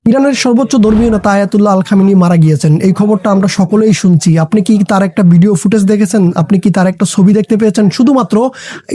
ইরানের সর্বোচ্চ ধর্মীয় নেতা আয়াতুল্লাহ আল খামেনি মারা গিয়েছেন। এই খবরটা আমরা সকলেই শুনছি। আপনি কি তার একটা ভিডিও ফুটেজ দেখেছেন? আপনি কি তার একটা ছবি দেখতে পেয়েছেন? শুধুমাত্র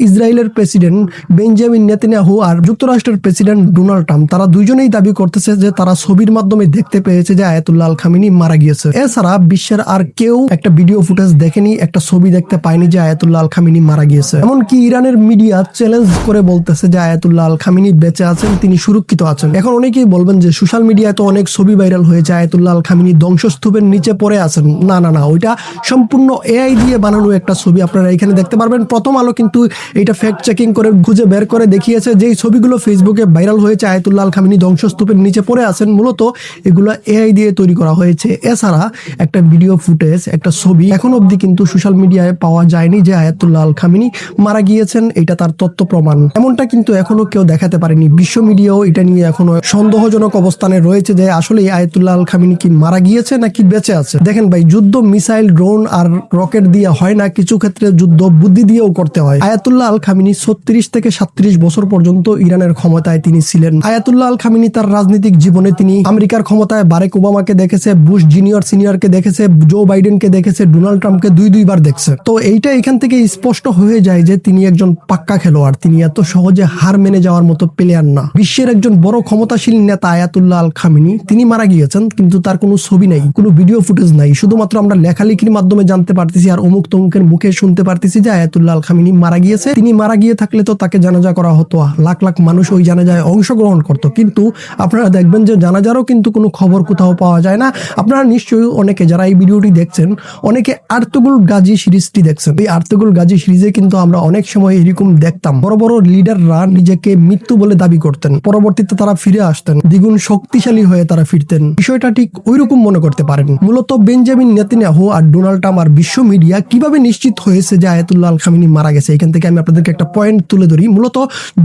ইসরায়েলের প্রেসিডেন্ট বেঞ্জামিন নেতানিয়াহু আর যুক্তরাষ্ট্রের প্রেসিডেন্ট ডোনাল্ড ট্রাম্প তারা দুইজনেই দাবি করতেছে যে তারা ছবির মাধ্যমে দেখতে পেয়েছে যে আয়াতুল্লাহ আল খামেনি মারা গিয়েছে। এছাড়া বিশ্বের আর কেউ একটা ভিডিও ফুটেজ দেখেনি, একটা ছবি দেখতে পায়নি যে আয়াতুল্লাহ আল খামেনি মারা গিয়েছে। এমনকি ইরানের মিডিয়া চ্যালেঞ্জ করে বলতেছে যে আয়াতুল্লাহ আল খামেনি বেঁচে আছেন, তিনি সুরক্ষিত আছেন। এখন অনেকেই বলবেন যে সোশ্যাল মিডিয়ায় তো অনেক ছবি ভাইরাল হয়েছে আয়াতুল্লাহ আল খামেনি ধ্বংসস্তূপের নিচে পড়ে আছেন। না না না, ওইটা সম্পূর্ণ এআই দিয়ে বানানো একটা ছবি। আপনারা এখানে দেখতে পারবেন। প্রথম আলো কিন্তু এটা ফ্যাক্ট চেকিং করে খুঁজে বের করে দেখিয়েছে যেই ছবিগুলো ফেসবুকে ভাইরাল হয়েছে আয়াতুল্লাহ আল খামেনি ধ্বংসস্তূপের নিচে পড়ে আছেন, মূলত এগুলো এআই দিয়ে তৈরি করা হয়েছে। এছাড়া একটা ভিডিও ফুটেজ, একটা ছবি এখন অবধি কিন্তু সোশ্যাল মিডিয়ায় পাওয়া যায়নি যে আয়াতুল্লাহ আল খামেনি মারা গিয়েছেন, এটা তার তথ্য প্রমাণ। এমনটা কিন্তু এখনো কেউ দেখাতে পারেনি। বিশ্ব মিডিয়াও এটা নিয়ে এখনো সন্দেহজনক অবস্থানে রয়েছে যে আসলে আয়াতুল্লাহ আল খামেনি কি মারা গিয়েছে নাকি বেঁচে আছে। দেখেন ভাই, যুদ্ধ মিসাইল, ড্রোন আর রকেট দিয়ে হয় না, কিছু ক্ষেত্রে যুদ্ধ বুদ্ধি দিয়েও করতে হয়। আয়াতুল্লাহ আল খামেনি 36 থেকে 37 বছর পর্যন্ত ইরানের ক্ষমতায় তিনি ছিলেন। আয়াতুল্লাহ আল খামেনি তার রাজনৈতিক জীবনে তিনি আমেরিকার ক্ষমতায় বারাক ওবামাকে দেখেছে, বুশ জুনিয়র সিনিয়রকে দেখেছে, জো বাইডেনকে দেখেছে, ডোনাল্ড ট্রাম্পকে দুইবার দেখছে। তো এইটা এখান থেকে স্পষ্ট হয়ে যায় যে তিনি একজন পাক্কা খেলোয়াড়। তিনি এত সহজে হার মেনে যাওয়ার মতো প্লেয়ার না। বিশ্বের একজন বড় ক্ষমতাশীল নেতা আয়াতুল্লাহ আল খামেনি তিনি মারা গিয়েছেন, কিন্তু তার কোনো ছবি নাই, কোনো ভিডিও ফুটেজ নাই। শুধুমাত্র আমরা লেখালেখির মাধ্যমে জানতে পারতেছি আর অমুক তমুকের মুখে শুনতে পারতেছি যে আয়াতুল্লাহ আল খামেনি মারা গিয়েছে। তিনি মারা গিয়ে থাকলে তো তাকে জানাজা করা হতো, লাখ লাখ মানুষ ওই জানাজায় অংশগ্রহণ করত। কিন্তু আপনারা দেখবেন যে জানাজারও কিন্তু কোনো খবর কোথাও পাওয়া যায় না। আপনারা নিশ্চয়ই অনেকে যারা এই ভিডিওটি দেখছেন, অনেকে আর্তুগুল গাজী সিরিজটি দেখছেন। এই আর্তুগুল গাজী সিরিজে কিন্তু আমরা অনেক সময় এরকম দেখতাম বড় বড় লিডাররা নিজেকে মৃত্যু বলে দাবি করতেন, পরবর্তীতে তারা ফিরে আসতেন, দ্বিগুণ শক্তিশালী হয়ে তারা ফিরতেন। বিষয়টা ঠিক ওইরকম মনে করতে পারেন। মূলত বেঞ্জামিন নেতানিয়াহু আর ডোনাল্ড ট্রাম্প আর বিশ্ব মিডিয়া কিভাবে নিশ্চিত হয়েছে যে আয়াতুল্লাহ আল খামেনি মারা গেছে, এখান থেকে আমি আপনাদেরকে একটা পয়েন্ট তুলে ধরি। মূলত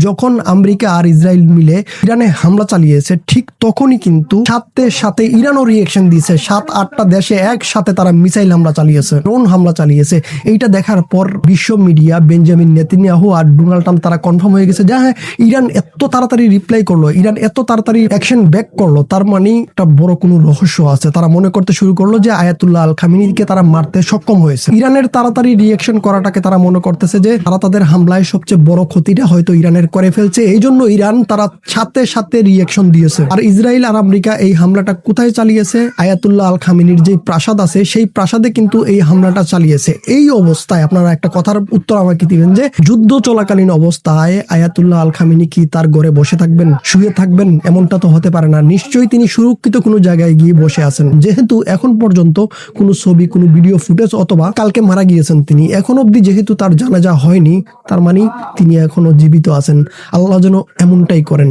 যখন আমেরিকা আর ইসরায়েল মিলে ইরানে হামলা চালিয়েছে, ঠিক তখনই কিন্তু সাথে সাথে ইরানও রিয়েকশন দিয়েছে। 7-8টা দেশে একসাথে তারা মিসাইল হামলা চালিয়েছে, ড্রোন হামলা চালিয়েছে। এইটা দেখার পর বিশ্ব মিডিয়া, বেঞ্জামিন নেতানিয়াহু আর ডোনাল্ড ট্রাম্প তারা কনফার্ম হয়ে গেছে যে হ্যাঁ, ইরান এত তাড়াতাড়ি রিপ্লাই করলো, ইরান এত তাড়াতাড়ি অ্যাকশন ব্যাক করলো, তার মানে একটা বড় কোনো রহস্য আছে। তারা মনে করতে শুরু করলো যে আয়াতুল্লাহ আল খামেনিকে তারা মারতে সক্ষম হয়েছে। ইরানের তাড়াতাড়ি রিয়েকশন করাটাকে তারা মনে করতেছে যে তারা তাদের হামলায় সবচেয়ে বড় ক্ষতিটা হয়তো ইরানের করে ফেলছে, এই জন্য ইরান তারা সাথে সাথে রিয়েকশন দিয়েছে। আর ইসরায়েল আর আমেরিকা এই হামলাটা কোথায় চালিয়েছে? আয়াতুল্লাহ আল খামেনির যে প্রাসাদ আছে সেই প্রাসাদে কিন্তু এই হামলাটা চালিয়েছে। এই অবস্থায় আপনারা একটা কথার উত্তর আমাকে দিবেন যে যুদ্ধ চলাকালীন অবস্থায় আয়াতুল্লাহ আল খামেনি কি তার ঘরে বসে থাকবেন, শুয়ে থাকবেন? এমনটা তো হতে পারে না। নিশ্চয়ই তিনি সুরক্ষিত কোনো জায়গায় গিয়ে বসে আছেন। যেহেতু এখন পর্যন্ত কোনো ছবি, কোনো ভিডিও ফুটেজ অথবা কালকে মারা গিয়েছেন তিনি, এখন অবধি যেহেতু তার জানাজা হয়নি, তার মানে তিনি এখনো জীবিত আছেন। আল্লাহ যেন এমনটাই করেন।